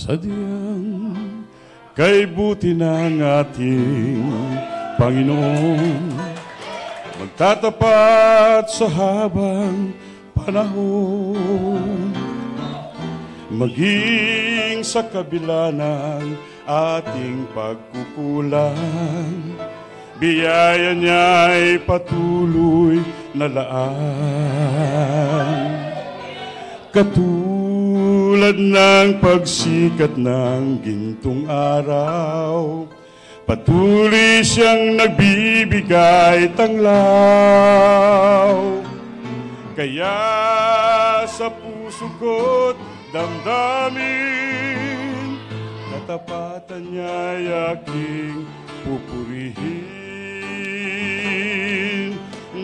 Sadyang kay buti ng ating Panginoon, magtatapat sa habang panahon, maging sa kabila ng ating pagkukulang, biyaya niya'y patuloy na laan. Katulad ng pagsikat ng gintong araw, patuloy siyang nagbibigay tanglaw. Kaya sa puso ko't damdamin, katapatan niya'y aking pupurihin.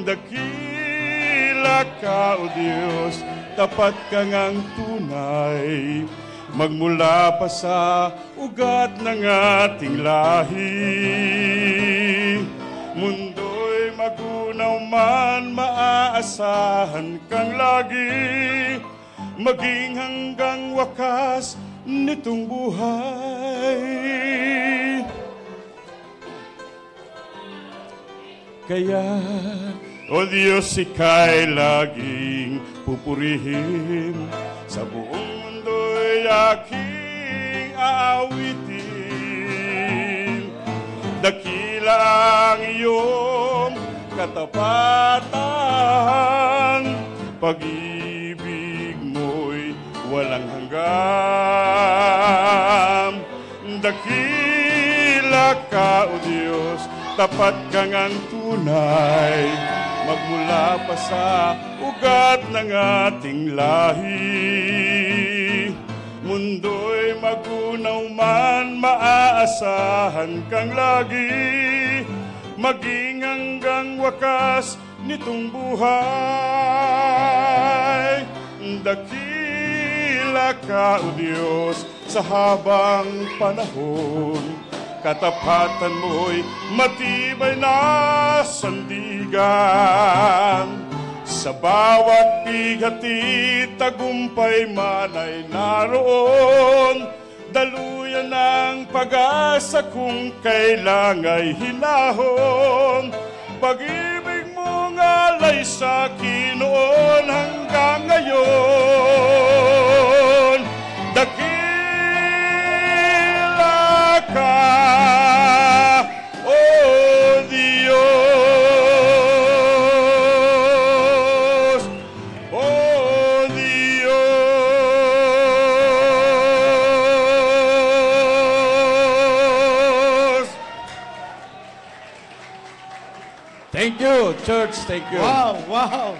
Dakila ka, O Diyos, tapat ka ngang tunay, magmula pa sa ugat ng ating lahi. Mundo'y magunaw man, maaasahan kang lagi, maging hanggang wakas nitong buhay. Kaya, O Diyos, ika'y laging pupurihin, sa buong mundo'y aking aawitin. Dakila ang iyong katapatan, pag-ibig mo'y walang hanggan. Dakila ka, O Diyos, tapat ka ngang tunay, magmula pa sa ugat ng ating lahi. Mundo'y magunaw man, maaasahan kang lagi, maging hanggang wakas nitong buhay. Dakila ka, O Diyos, sa habang panahon, katapatan mo'y matibay na sandigan. Sa bawat bigati, tagumpay man ay naroon, daluyan ng pag-asa kung kailang ay hinahon. Pag-ibig mong alay sa akin noon hanggang ngayon. Dakila ka, O Diyos, O Diyos. Thank you, church. Thank you. Wow, wow.